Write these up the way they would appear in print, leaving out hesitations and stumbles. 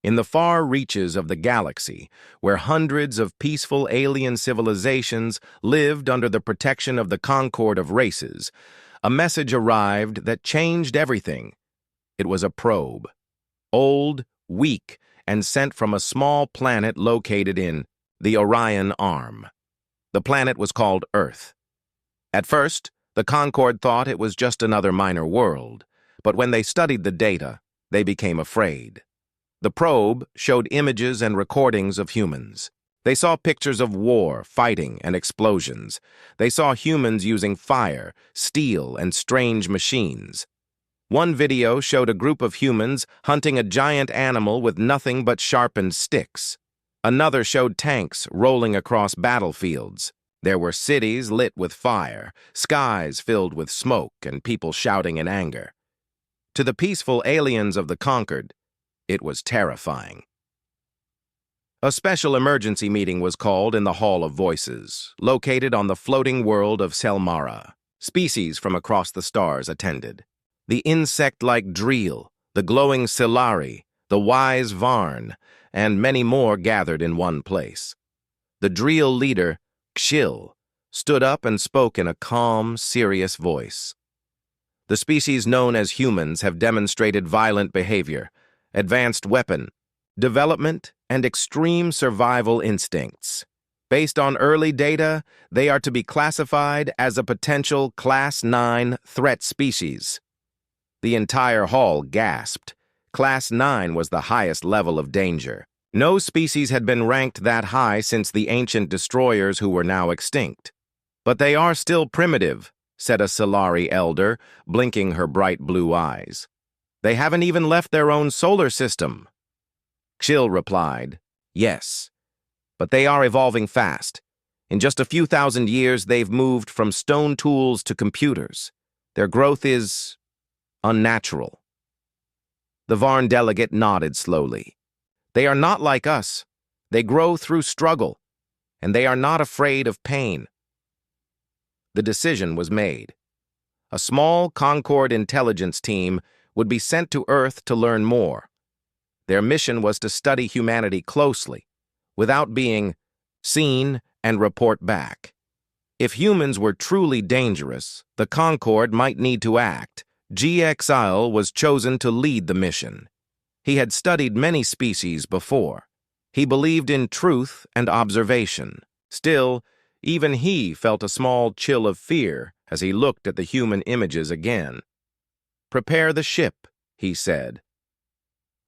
In the far reaches of the galaxy, where hundreds of peaceful alien civilizations lived under the protection of the Concord of Races, a message arrived that changed everything. It was a probe, old, weak, and sent from a small planet located in the Orion Arm. The planet was called Earth. At first, the Concord thought it was just another minor world, but when they studied the data, they became afraid. The probe showed images and recordings of humans. They saw pictures of war, fighting, and explosions. They saw humans using fire, steel, and strange machines. One video showed a group of humans hunting a giant animal with nothing but sharpened sticks. Another showed tanks rolling across battlefields. There were cities lit with fire, skies filled with smoke, and people shouting in anger. To the peaceful aliens of the Concord, it was terrifying. A special emergency meeting was called in the Hall of Voices, located on the floating world of Selmara. Species from across the stars attended. The insect-like Dreel, the glowing Silari, the wise Varn, and many more gathered in one place. The Dreel leader, Xil, stood up and spoke in a calm, serious voice. The species known as humans have demonstrated violent behavior, advanced weapon development, and extreme survival instincts. Based on early data, they are to be classified as a potential Class 9 threat species. The entire hall gasped. Class 9 was the highest level of danger. No species had been ranked that high since the ancient destroyers who were now extinct. But they are still primitive, said a Solari elder, blinking her bright blue eyes. They haven't even left their own solar system. Xil replied, yes, but they are evolving fast. In just a few thousand years, they've moved from stone tools to computers. Their growth is unnatural. The Varn delegate nodded slowly. They are not like us. They grow through struggle, and they are not afraid of pain. The decision was made. A small Concord intelligence team would be sent to Earth to learn more. Their mission was to study humanity closely, without being seen and report back. If humans were truly dangerous, the Concord might need to act. GXIL was chosen to lead the mission. He had studied many species before. He believed in truth and observation. Still, even he felt a small chill of fear as he looked at the human images again. Prepare the ship, he said.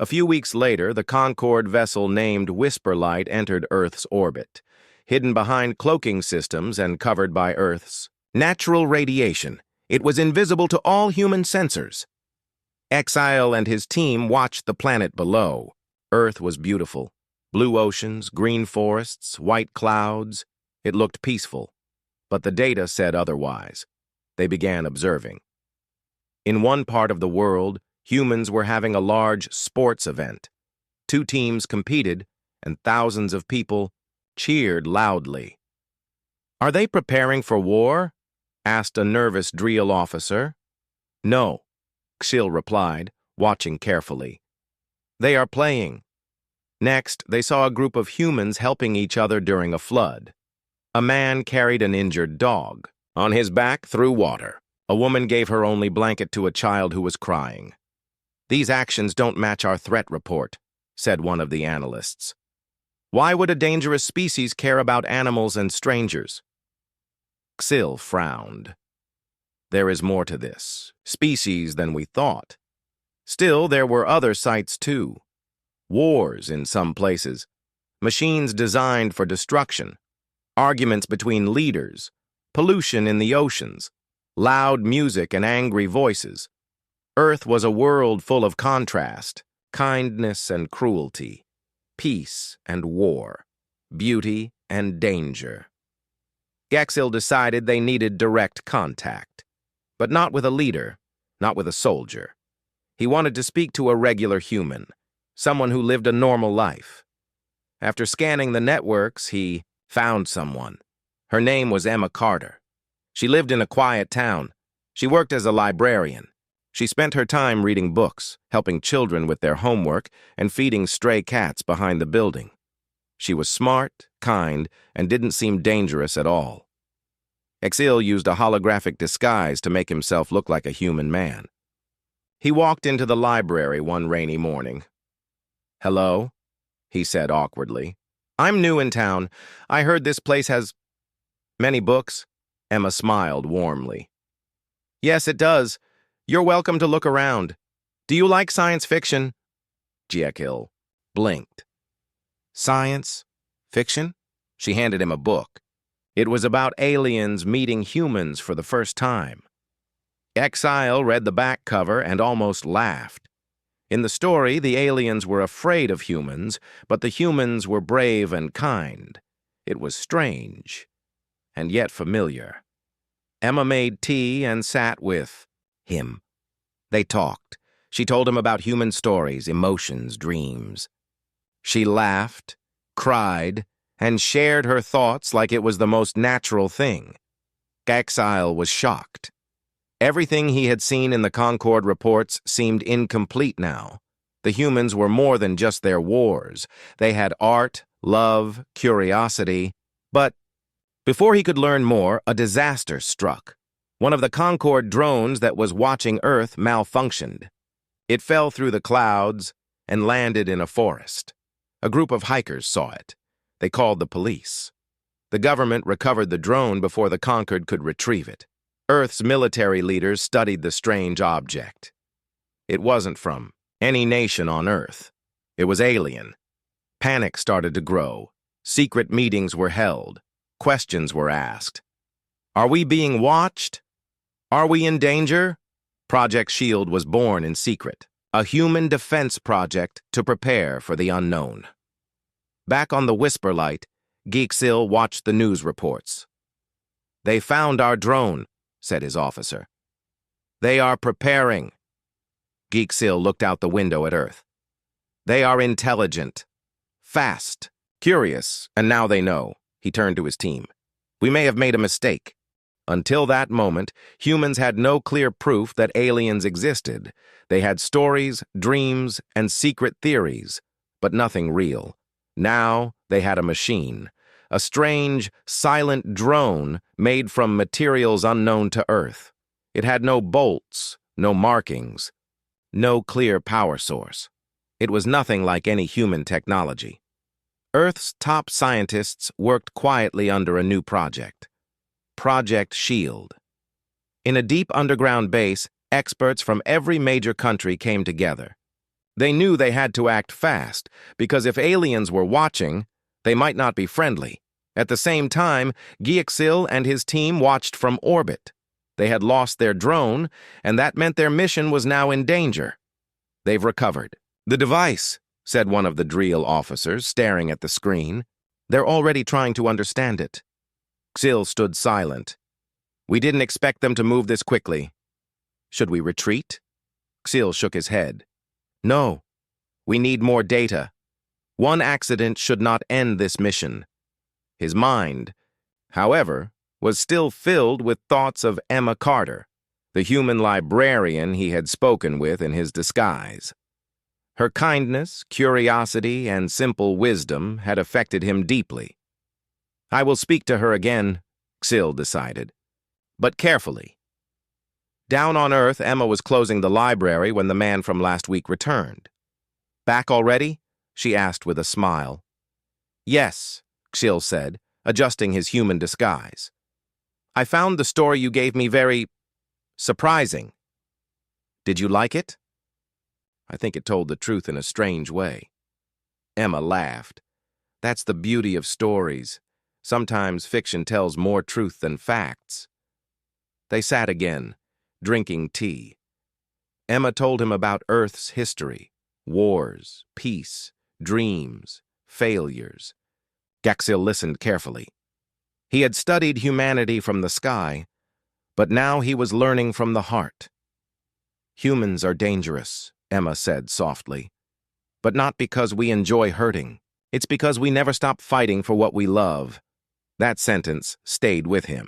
A few weeks later, the Concord vessel named Whisperlight entered Earth's orbit, hidden behind cloaking systems and covered by Earth's natural radiation. It was invisible to all human sensors. Exile and his team watched the planet below. Earth was beautiful. Blue oceans, green forests, white clouds. It looked peaceful. But the data said otherwise. They began observing. In one part of the world, humans were having a large sports event. 2 teams competed, and thousands of people cheered loudly. Are they preparing for war? Asked a nervous Dreel officer. No, Xil replied, watching carefully. They are playing. Next, they saw a group of humans helping each other during a flood. A man carried an injured dog. On his back, through water, a woman gave her only blanket to a child who was crying. These actions don't match our threat report, said one of the analysts. Why would a dangerous species care about animals and strangers? Xil frowned. There is more to this species than we thought. Still, there were other sites too. Wars in some places, machines designed for destruction, arguments between leaders, pollution in the oceans, loud music and angry voices. Earth was a world full of contrast, kindness and cruelty, peace and war, beauty and danger. Xil decided they needed direct contact, but not with a leader, not with a soldier. He wanted to speak to a regular human, someone who lived a normal life. After scanning the networks, he found someone. Her name was Emma Carter. She lived in a quiet town. She worked as a librarian. She spent her time reading books, helping children with their homework, and feeding stray cats behind the building. She was smart, kind, and didn't seem dangerous at all. Exil used a holographic disguise to make himself look like a human man. He walked into the library one rainy morning. "Hello?" he said awkwardly. "I'm new in town. I heard this place has many books." Emma smiled warmly. "Yes, it does. You're welcome to look around. Do you like science fiction?" Jekyll blinked. "Science? Fiction?" She handed him a book. It was about aliens meeting humans for the first time. Exile read the back cover and almost laughed. In the story, the aliens were afraid of humans, but the humans were brave and kind. It was strange, and yet familiar. Emma made tea and sat with him. They talked. She told him about human stories, emotions, dreams. She laughed, cried, and shared her thoughts like it was the most natural thing. Exile was shocked. Everything he had seen in the Concord reports seemed incomplete now. The humans were more than just their wars. They had art, love, curiosity. But before he could learn more, a disaster struck. One of the Concord drones that was watching Earth malfunctioned. It fell through the clouds and landed in a forest. A group of hikers saw it. They called the police. The government recovered the drone before the Concord could retrieve it. Earth's military leaders studied the strange object. It wasn't from any nation on Earth. It was alien. Panic started to grow. Secret meetings were held. Questions were asked. Are we being watched? Are we in danger? Project SHIELD was born in secret, a human defense project to prepare for the unknown. Back on the Whisper Light, Geeksil watched the news reports. "They found our drone," said his officer. "They are preparing." Geeksil looked out the window at Earth. "They are intelligent, fast, curious, and now they know." He turned to his team. "We may have made a mistake." Until that moment, humans had no clear proof that aliens existed. They had stories, dreams, and secret theories, but nothing real. Now they had a machine, a strange, silent drone made from materials unknown to Earth. It had no bolts, no markings, no clear power source. It was nothing like any human technology. Earth's top scientists worked quietly under a new project. Project SHIELD. In a deep underground base, experts from every major country came together. They knew they had to act fast, because if aliens were watching, they might not be friendly. At the same time, Geeksil and his team watched from orbit. They had lost their drone, and that meant their mission was now in danger. "They've recovered." "The device," said one of the drill officers, staring at the screen. "They're already trying to understand it." Xil stood silent. "We didn't expect them to move this quickly." "Should we retreat?" Xil shook his head. "No. We need more data. One accident should not end this mission." His mind, however, was still filled with thoughts of Emma Carter, the human librarian he had spoken with in his disguise. Her kindness, curiosity, and simple wisdom had affected him deeply. "I will speak to her again," Xil decided, "but carefully." Down on Earth, Emma was closing the library when the man from last week returned. "Back already?" she asked with a smile. "Yes," Xil said, adjusting his human disguise. "I found the story you gave me very surprising." "Did you like it?" "I think it told the truth in a strange way." Emma laughed. "That's the beauty of stories. Sometimes fiction tells more truth than facts." They sat again, drinking tea. Emma told him about Earth's history, wars, peace, dreams, failures. Geeksil listened carefully. He had studied humanity from the sky, but now he was learning from the heart. "Humans are dangerous," Emma said softly. "But not because we enjoy hurting. It's because we never stop fighting for what we love." That sentence stayed with him.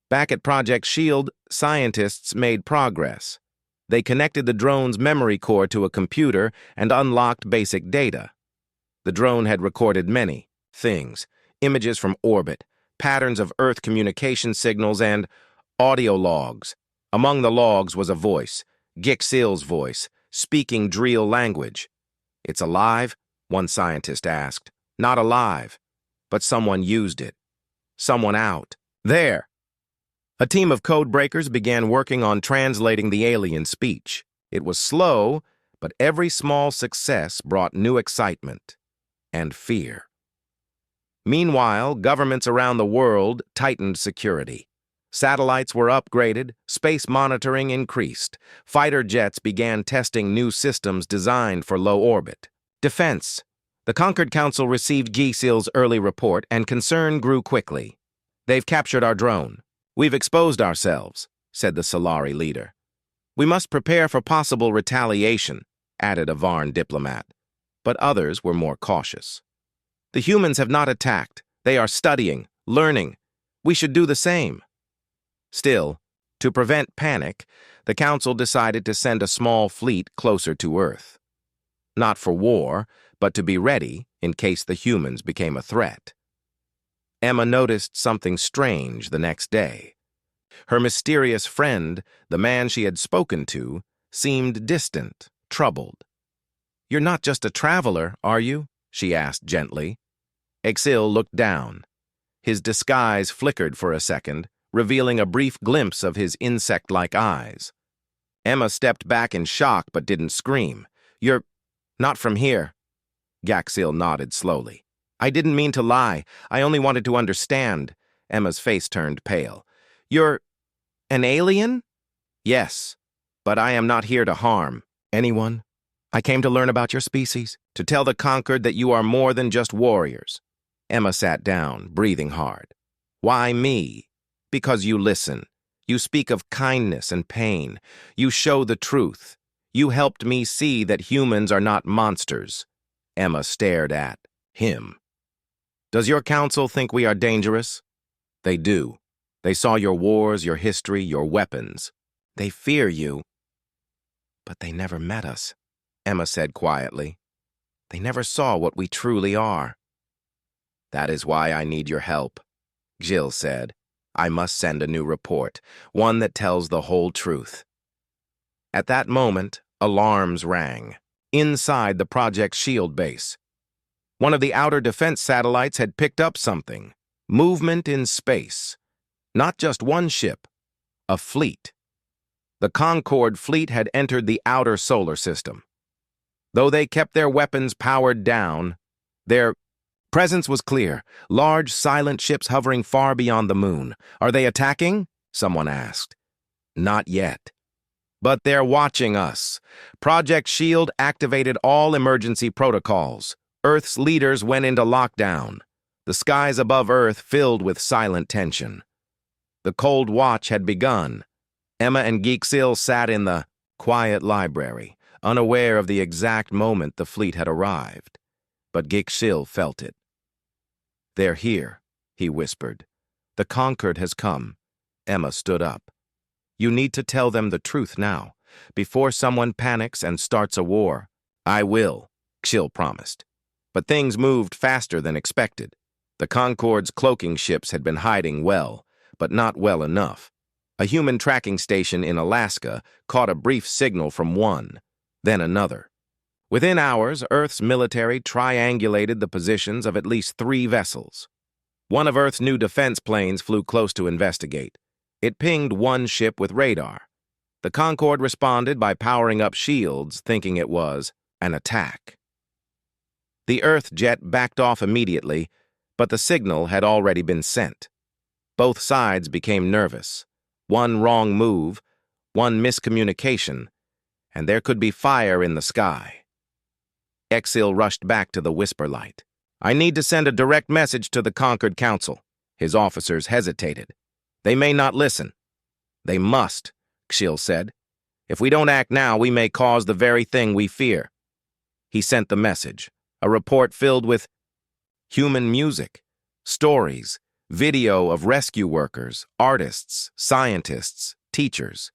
Back at Project SHIELD, scientists made progress. They connected the drone's memory core to a computer and unlocked basic data. The drone had recorded many things: images from orbit, patterns of Earth communication signals, and audio logs. Among the logs was a voice, Gixil's voice, speaking Drill language. "It's alive?" one scientist asked. "Not alive, but someone used it. Someone out there." A team of code breakers began working on translating the alien speech. It was slow, but every small success brought new excitement and fear. Meanwhile, governments around the world tightened security. Satellites were upgraded, space monitoring increased. Fighter jets began testing new systems designed for low orbit. Defense. The Concord Council received Gisil's early report, and concern grew quickly. "They've captured our drone. We've exposed ourselves," said the Solari leader. "We must prepare for possible retaliation," added a Varn diplomat. But others were more cautious. "The humans have not attacked. They are studying, learning. We should do the same." Still, to prevent panic, the Council decided to send a small fleet closer to Earth. Not for war, but to be ready in case the humans became a threat. Emma noticed something strange the next day. Her mysterious friend, the man she had spoken to, seemed distant, troubled. "You're not just a traveler, are you?" she asked gently. Exil looked down. His disguise flickered for a second, revealing a brief glimpse of his insect-like eyes. Emma stepped back in shock but didn't scream. "You're not from here." Gaxil nodded slowly. "I didn't mean to lie. I only wanted to understand." Emma's face turned pale. "You're an alien?" "Yes, but I am not here to harm anyone. I came to learn about your species, to tell the conquered that you are more than just warriors." Emma sat down, breathing hard. "Why me?" "Because you listen. You speak of kindness and pain. You show the truth. You helped me see that humans are not monsters." Emma stared at him. "Does your council think we are dangerous?" "They do. They saw your wars, your history, your weapons. They fear you." "But they never met us," Emma said quietly. "They never saw what we truly are." "That is why I need your help," Jill said. "I must send a new report, one that tells the whole truth." At that moment, alarms rang. Inside the Project Shield base, one of the outer defense satellites had picked up something. Movement in space. Not just one ship, a fleet. The Concorde fleet had entered the outer solar system. Though they kept their weapons powered down, their presence was clear. Large, silent ships hovering far beyond the moon. "Are they attacking?" someone asked. "Not yet. But they're watching us." Project Shield activated all emergency protocols. Earth's leaders went into lockdown. The skies above Earth filled with silent tension. The Cold Watch had begun. Emma and Geeksil sat in the quiet library, unaware of the exact moment the fleet had arrived. But Geeksil felt it. "They're here," he whispered. "The Conquered has come." Emma stood up. "You need to tell them the truth now, before someone panics and starts a war." "I will," Xill promised. But things moved faster than expected. The Concorde's cloaking ships had been hiding well, but not well enough. A human tracking station in Alaska caught a brief signal from one, then another. Within hours, Earth's military triangulated the positions of at least 3 vessels. One of Earth's new defense planes flew close to investigate. It pinged one ship with radar. The Concorde responded by powering up shields, thinking it was an attack. The Earth jet backed off immediately, but the signal had already been sent. Both sides became nervous. One wrong move, one miscommunication, and there could be fire in the sky. Exil rushed back to the whisper light. "I need to send a direct message to the Conquered Council." His officers hesitated. "They may not listen." "They must," Xill said. "If we don't act now, we may cause the very thing we fear." He sent the message, a report filled with human music, stories, video of rescue workers, artists, scientists, teachers.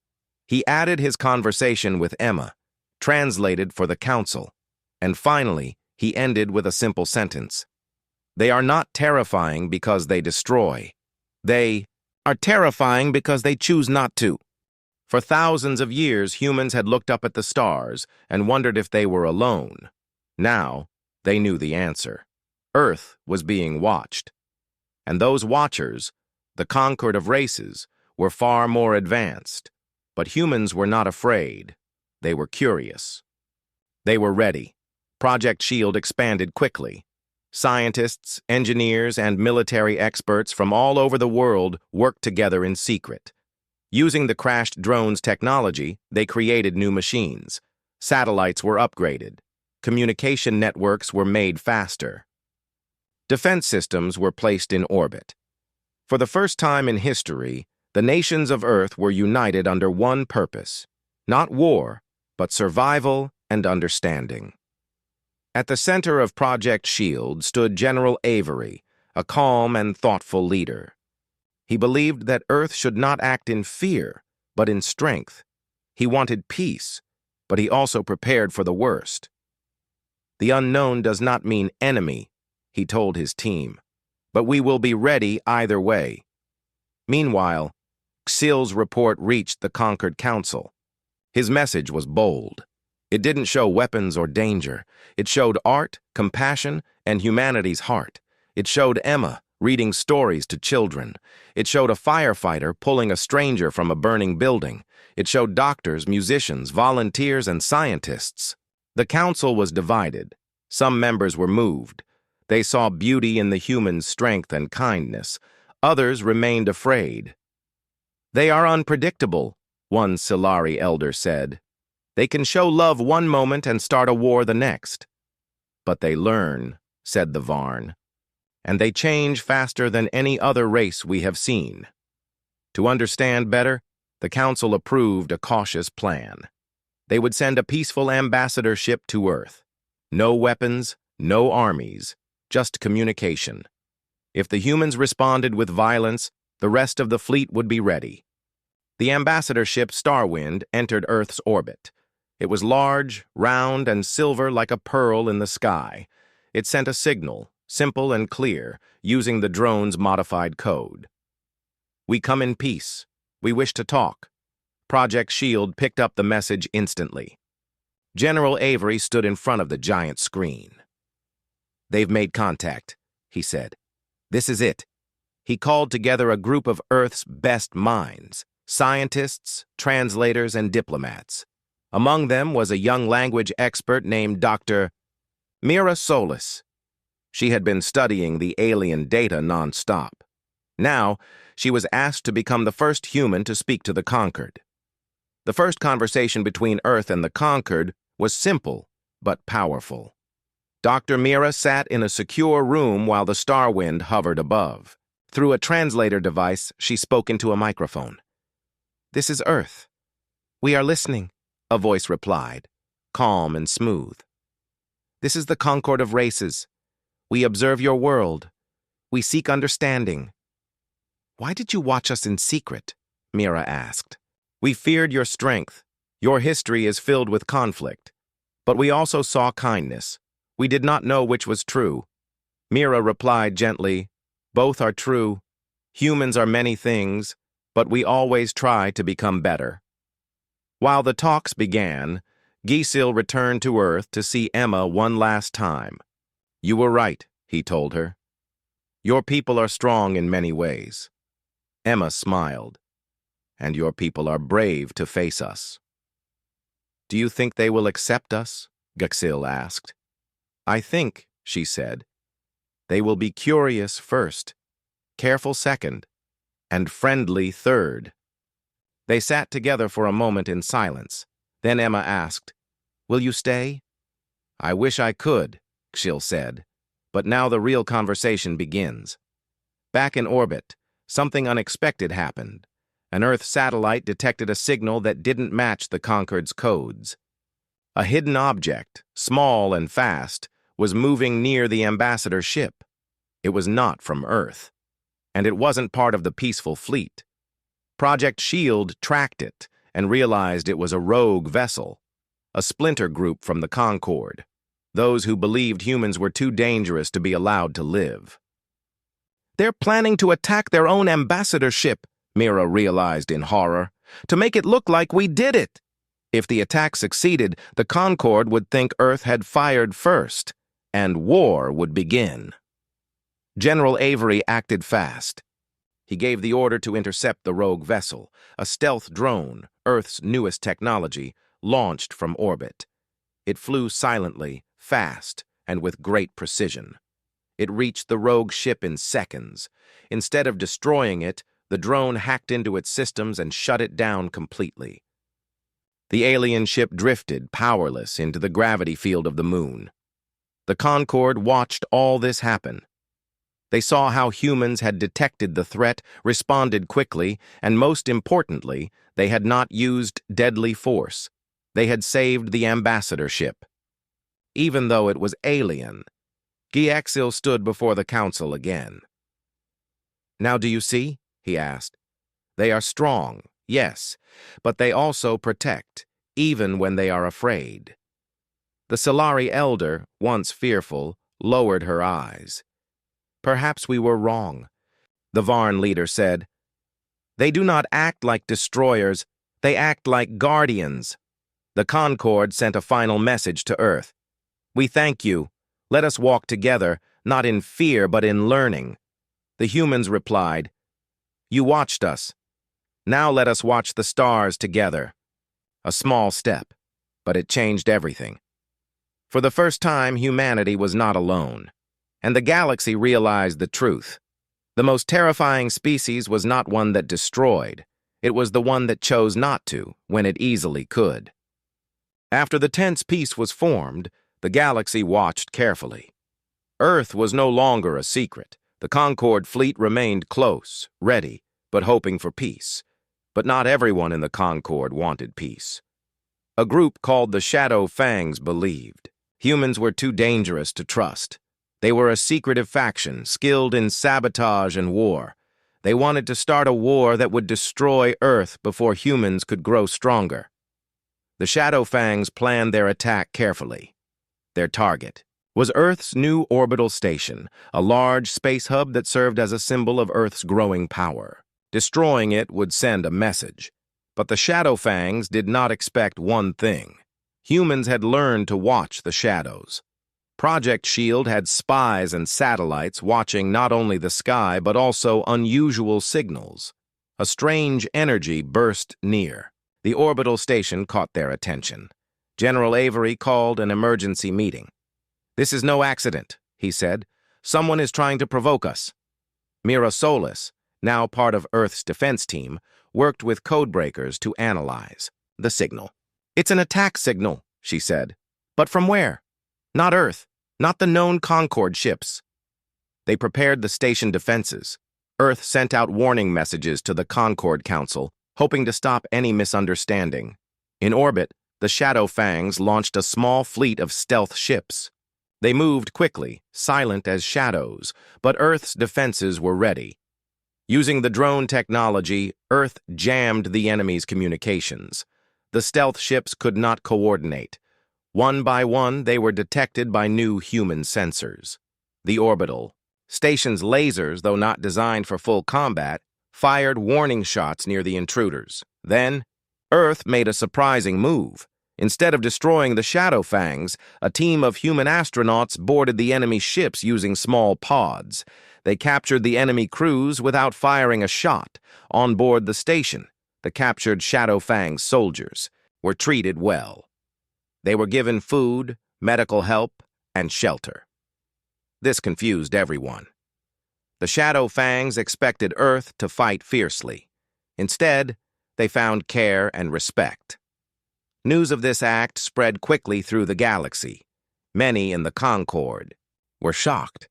He added his conversation with Emma, translated for the council, and finally, he ended with a simple sentence. They are not terrifying because they destroy. They are terrifying because they choose not to. For thousands of years, humans had looked up at the stars and wondered if they were alone. Now, they knew the answer. Earth was being watched. And those watchers, the concord of races, were far more advanced. But humans were not afraid. They were curious. They were ready. Project SHIELD expanded quickly. Scientists, engineers, and military experts from all over the world worked together in secret. Using the crashed drone's technology, they created new machines. Satellites were upgraded. Communication networks were made faster. Defense systems were placed in orbit. For the first time in history, the nations of Earth were united under one purpose, not war, but survival and understanding. At the center of Project SHIELD stood General Avery, a calm and thoughtful leader. He believed that Earth should not act in fear, but in strength. He wanted peace, but he also prepared for the worst. The unknown does not mean enemy, he told his team, but we will be ready either way. Meanwhile, Xil's report reached the Concord Council. His message was bold. It didn't show weapons or danger. It showed art, compassion, and humanity's heart. It showed Emma reading stories to children. It showed a firefighter pulling a stranger from a burning building. It showed doctors, musicians, volunteers, and scientists. The council was divided. Some members were moved. They saw beauty in the human's strength and kindness. Others remained afraid. They are unpredictable, one Silari elder said. They can show love one moment and start a war the next. But they learn, said the Varn, and they change faster than any other race we have seen. To understand better, the council approved a cautious plan. They would send a peaceful ambassadorship to Earth. No weapons, no armies, just communication. If the humans responded with violence, the rest of the fleet would be ready. The ambassadorship Starwind entered Earth's orbit. It was large, round, and silver like a pearl in the sky. It sent a signal, simple and clear, using the drone's modified code. We come in peace. We wish to talk. Project SHIELD picked up the message instantly. General Avery stood in front of the giant screen. They've made contact, he said. This is it. He called together a group of Earth's best minds, scientists, translators, and diplomats. Among them was a young language expert named Dr. Mira Solis. She had been studying the alien data non-stop. Now, she was asked to become the first human to speak to the Concord. The first conversation between Earth and the Concord was simple, but powerful. Dr. Mira sat in a secure room while the Starwind hovered above. Through a translator device, she spoke into a microphone. This is Earth. We are listening, a voice replied, calm and smooth. This is the Concord of Races. We observe your world. We seek understanding. Why did you watch us in secret? Mira asked. We feared your strength. Your history is filled with conflict. But we also saw kindness. We did not know which was true. Mira replied gently, both are true. Humans are many things, but we always try to become better. While the talks began, Gisil returned to Earth to see Emma one last time. You were right, he told her. Your people are strong in many ways. Emma smiled. And your people are brave to face us. Do you think they will accept us? Gisil asked. I think, she said, they will be curious first, careful second, and friendly third. They sat together for a moment in silence. Then Emma asked, Will you stay? I wish I could, Gisil said, but now the real conversation begins. Back in orbit, something unexpected happened. An Earth satellite detected a signal that didn't match the Concord's codes. A hidden object, small and fast, was moving near the ambassador ship. It was not from Earth, and it wasn't part of the peaceful fleet. Project SHIELD tracked it and realized it was a rogue vessel, a splinter group from the Concorde, those who believed humans were too dangerous to be allowed to live. "They're planning to attack their own ambassador ship," Mira realized in horror, "to make it look like we did it." If the attack succeeded, the Concorde would think Earth had fired first, and war would begin. General Avery acted fast. He gave the order to intercept the rogue vessel, a stealth drone, Earth's newest technology, launched from orbit. It flew silently, fast, and with great precision. It reached the rogue ship in seconds. Instead of destroying it, the drone hacked into its systems and shut it down completely. The alien ship drifted, powerless, into the gravity field of the moon. The Concorde watched all this happen. They saw how humans had detected the threat, responded quickly, and most importantly, they had not used deadly force. They had saved the ambassador ship. Even though it was alien, Giexil stood before the council again. "Now do you see?" he asked. "They are strong, yes, but they also protect, even when they are afraid." The Solari elder, once fearful, lowered her eyes. "Perhaps we were wrong," the Varn leader said. "They do not act like destroyers, they act like guardians." The Concorde sent a final message to Earth. "We thank you. Let us walk together, not in fear but in learning." The humans replied, "You watched us. Now let us watch the stars together." A small step, but it changed everything. For the first time, humanity was not alone, and the galaxy realized the truth. The most terrifying species was not one that destroyed. It was the one that chose not to, when it easily could. After the tense peace was formed, the galaxy watched carefully. Earth was no longer a secret. The Concorde fleet remained close, ready, but hoping for peace. But not everyone in the Concorde wanted peace. A group called the Shadow Fangs believed humans were too dangerous to trust. They were a secretive faction, skilled in sabotage and war. They wanted to start a war that would destroy Earth before humans could grow stronger. The Shadow Fangs planned their attack carefully. Their target was Earth's new orbital station, a large space hub that served as a symbol of Earth's growing power. Destroying it would send a message. But the Shadow Fangs did not expect one thing. Humans had learned to watch the shadows. Project SHIELD had spies and satellites watching not only the sky but also unusual signals. A strange energy burst near. The orbital station caught their attention. General Avery called an emergency meeting. "This is no accident," he said. "Someone is trying to provoke us." Mira Solis, now part of Earth's defense team, worked with codebreakers to analyze the signal. "It's an attack signal," she said. "But from where? Not Earth, not the known Concorde ships." They prepared the station defenses. Earth sent out warning messages to the Concorde Council, hoping to stop any misunderstanding. In orbit, the Shadow Fangs launched a small fleet of stealth ships. They moved quickly, silent as shadows, but Earth's defenses were ready. Using the drone technology, Earth jammed the enemy's communications. The stealth ships could not coordinate. One by one, they were detected by new human sensors. The orbital station's lasers, though not designed for full combat, fired warning shots near the intruders. Then, Earth made a surprising move. Instead of destroying the Shadow Fangs, a team of human astronauts boarded the enemy ships using small pods. They captured the enemy crews without firing a shot. On board the station, the captured Shadow Fang soldiers were treated well. They were given food, medical help, and shelter. This confused everyone. The Shadow Fangs expected Earth to fight fiercely. Instead, they found care and respect. News of this act spread quickly through the galaxy. Many in the Concorde were shocked.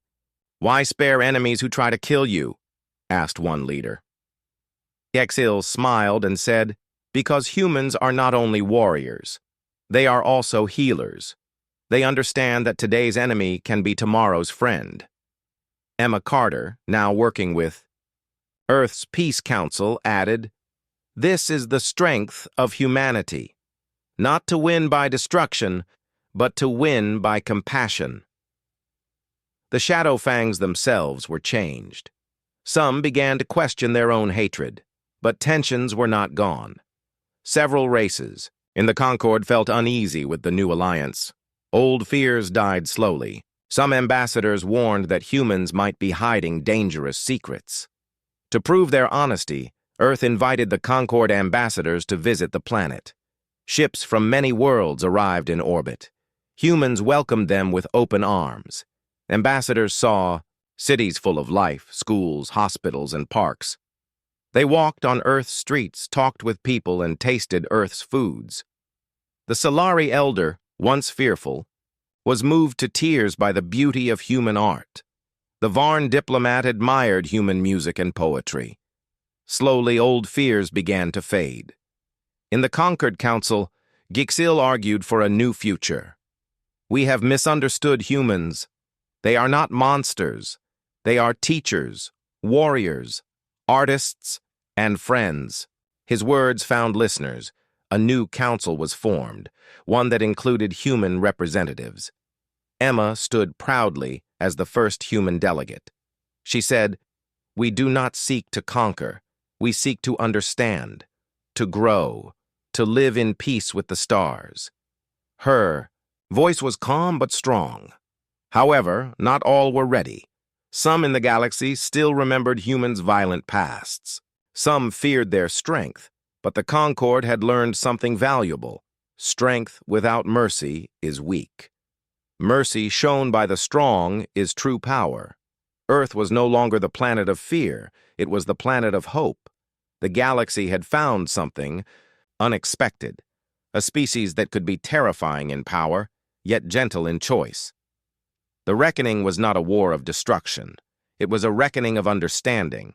"Why spare enemies who try to kill you?" asked one leader. Exil smiled and said, "Because humans are not only warriors, they are also healers. They understand that today's enemy can be tomorrow's friend." Emma Carter, now working with Earth's Peace Council, added, This is the strength of humanity, not to win by destruction, but to win by compassion. The Shadow Fangs themselves were changed. Some began to question their own hatred, but tensions were not gone. Several races in the Concord felt uneasy with the new alliance. Old fears died slowly. Some ambassadors warned that humans might be hiding dangerous secrets. To prove their honesty, Earth invited the Concord ambassadors to visit the planet. Ships from many worlds arrived in orbit. Humans welcomed them with open arms. Ambassadors saw cities full of life, schools, hospitals, and parks. They walked on Earth's streets, talked with people, and tasted Earth's foods. The Solari elder, once fearful, was moved to tears by the beauty of human art. The Varn diplomat admired human music and poetry. Slowly, old fears began to fade. In the Concord Council, Gixil argued for a new future. We have misunderstood humans. They are not monsters. They are teachers, warriors, artists, and friends. His words found listeners. A new council was formed, one that included human representatives. Emma stood proudly as the first human delegate. She said, "We do not seek to conquer. We seek to understand, to grow, to live in peace with the stars." Her voice was calm but strong. However, not all were ready. Some in the galaxy still remembered humans' violent pasts. Some feared their strength, but the Concord had learned something valuable. Strength without mercy is weak. Mercy shown by the strong is true power. Earth was no longer the planet of fear. It was the planet of hope. The galaxy had found something unexpected, a species that could be terrifying in power, yet gentle in choice. The reckoning was not a war of destruction. It was a reckoning of understanding.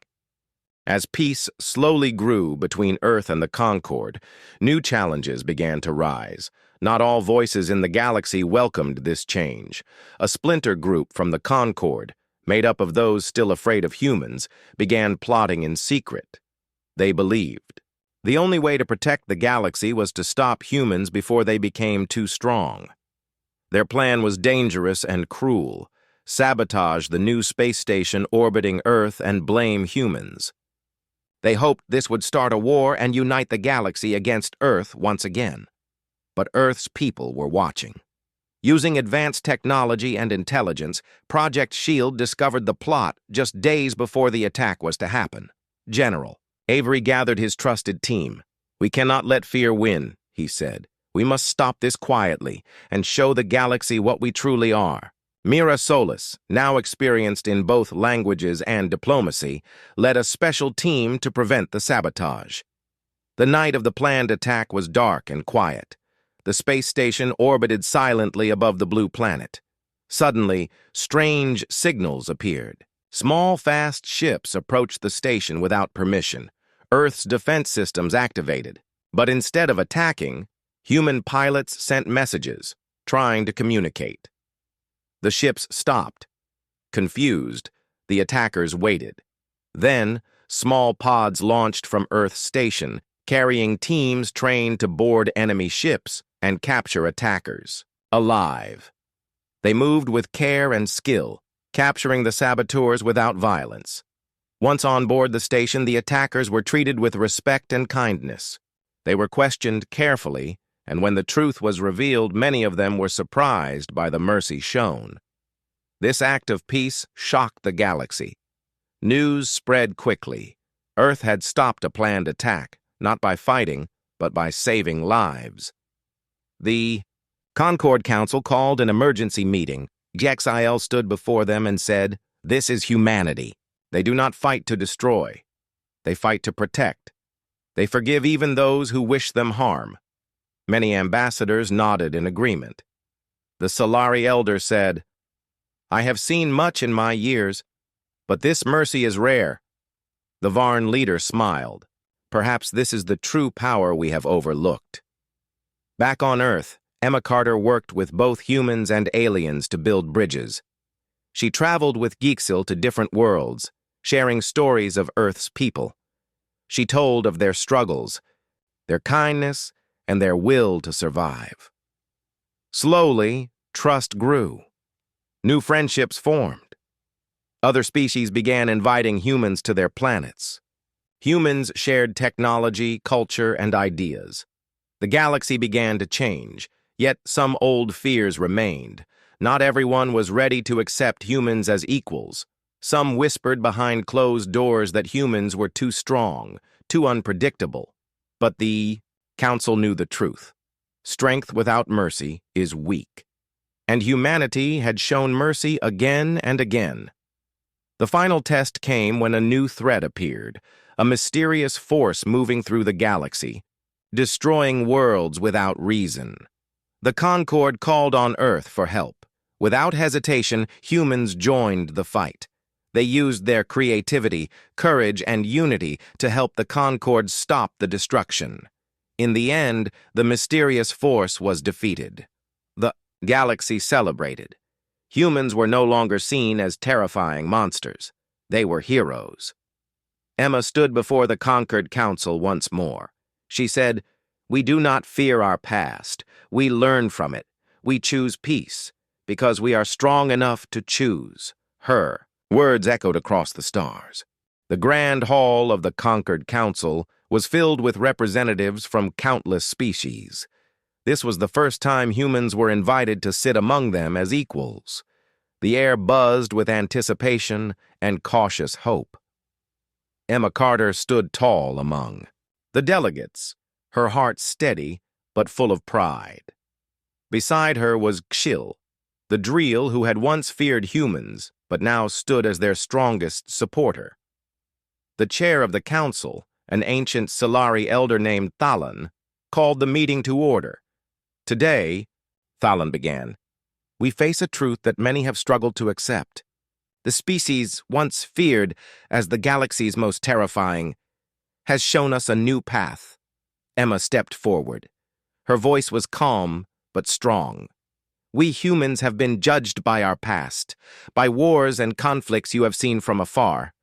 As peace slowly grew between Earth and the Concord, new challenges began to rise. Not all voices in the galaxy welcomed this change. A splinter group from the Concord, made up of those still afraid of humans, began plotting in secret. They believed the only way to protect the galaxy was to stop humans before they became too strong. Their plan was dangerous and cruel: sabotage the new space station orbiting Earth and blame humans. They hoped this would start a war and unite the galaxy against Earth once again. But Earth's people were watching. Using advanced technology and intelligence, Project SHIELD discovered the plot just days before the attack was to happen. "General," Avery gathered his trusted team. "We cannot let fear win," he said. "We must stop this quietly and show the galaxy what we truly are." Mira Solis, now experienced in both languages and diplomacy, led a special team to prevent the sabotage. The night of the planned attack was dark and quiet. The space station orbited silently above the blue planet. Suddenly, strange signals appeared. Small, fast ships approached the station without permission. Earth's defense systems activated. But instead of attacking, human pilots sent messages, trying to communicate. The ships stopped. Confused, the attackers waited. Then, small pods launched from Earth's station, carrying teams trained to board enemy ships and capture attackers alive. They moved with care and skill, capturing the saboteurs without violence. Once on board the station, the attackers were treated with respect and kindness. They were questioned carefully, and when the truth was revealed, many of them were surprised by the mercy shown. This act of peace shocked the galaxy. News spread quickly. Earth had stopped a planned attack, not by fighting, but by saving lives. The Concord Council called an emergency meeting. Gixil stood before them and said, "This is humanity. They do not fight to destroy. They fight to protect. They forgive even those who wish them harm." Many ambassadors nodded in agreement. The Solari elder said, "I have seen much in my years, but this mercy is rare." The Varn leader smiled. "Perhaps this is the true power we have overlooked." Back on Earth, Emma Carter worked with both humans and aliens to build bridges. She traveled with Gixil to different worlds, sharing stories of Earth's people. She told of their struggles, their kindness, and their will to survive. Slowly, trust grew. New friendships formed. Other species began inviting humans to their planets. Humans shared technology, culture, and ideas. The galaxy began to change, yet some old fears remained. Not everyone was ready to accept humans as equals. Some whispered behind closed doors that humans were too strong, too unpredictable. But the Council knew the truth. Strength without mercy is weak. And humanity had shown mercy again and again. The final test came when a new threat appeared, a mysterious force moving through the galaxy, destroying worlds without reason. The Concord called on Earth for help. Without hesitation, humans joined the fight. They used their creativity, courage, and unity to help the Concord stop the destruction. In the end, the mysterious force was defeated. The galaxy celebrated. Humans were no longer seen as terrifying monsters. They were heroes. Emma stood before the conquered council once more. She said, "We do not fear our past. We learn from it. We choose peace, because we are strong enough to choose her." Words echoed across the stars. The grand hall of the conquered council was filled with representatives from countless species. This was the first time humans were invited to sit among them as equals. The air buzzed with anticipation and cautious hope. Emma Carter stood tall among the delegates, her heart steady but full of pride. Beside her was Xil, the Dreel who had once feared humans but now stood as their strongest supporter. The chair of the council, an ancient Solari elder named Thalan, called the meeting to order. "Today," Thalan began, "we face a truth that many have struggled to accept. The species once feared as the galaxy's most terrifying has shown us a new path." Emma stepped forward. Her voice was calm but strong. "We humans have been judged by our past, by wars and conflicts you have seen from afar.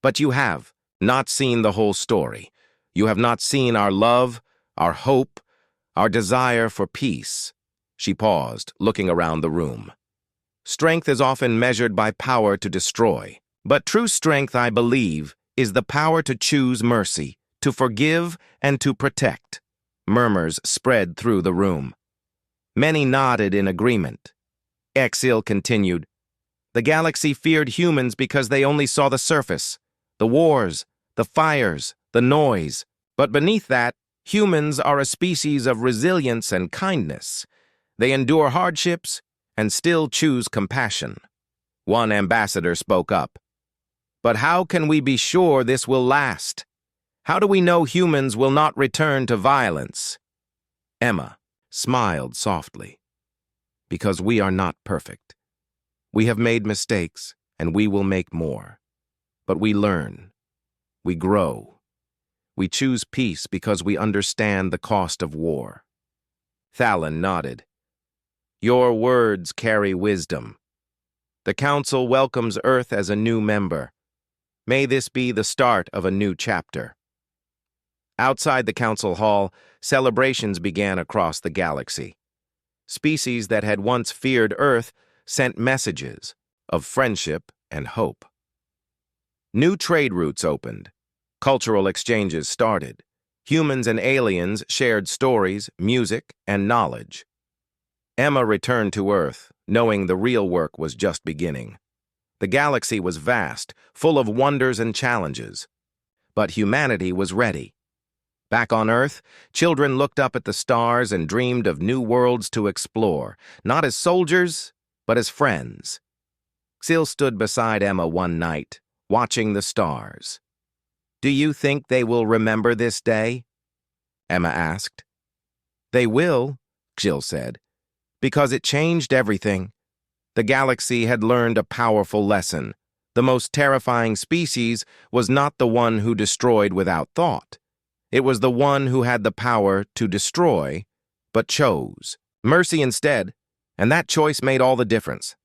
But you have not seen the whole story. You have not seen our love, our hope, our desire for peace." She paused, looking around the room. "Strength is often measured by power to destroy. But true strength, I believe, is the power to choose mercy, to forgive, and to protect." Murmurs spread through the room. Many nodded in agreement. Xil continued, "The galaxy feared humans because they only saw the surface, the wars, the fires, the noise. But beneath that, humans are a species of resilience and kindness. They endure hardships and still choose compassion." One ambassador spoke up. "But how can we be sure this will last? How do we know humans will not return to violence?" Emma smiled softly. "Because we are not perfect. We have made mistakes, and we will make more. But we learn. We grow. We choose peace because we understand the cost of war." Thalan nodded. "Your words carry wisdom. The Council welcomes Earth as a new member. May this be the start of a new chapter." Outside the Council Hall, celebrations began across the galaxy. Species that had once feared Earth sent messages of friendship and hope. New trade routes opened. Cultural exchanges started. Humans and aliens shared stories, music, and knowledge. Emma returned to Earth, knowing the real work was just beginning. The galaxy was vast, full of wonders and challenges. But humanity was ready. Back on Earth, children looked up at the stars and dreamed of new worlds to explore, not as soldiers, but as friends. Xil stood beside Emma one night, watching the stars. "Do you think they will remember this day?" Emma asked. "They will," Xil said, "because it changed everything. The galaxy had learned a powerful lesson. The most terrifying species was not the one who destroyed without thought. It was the one who had the power to destroy, but chose mercy instead, and that choice made all the difference."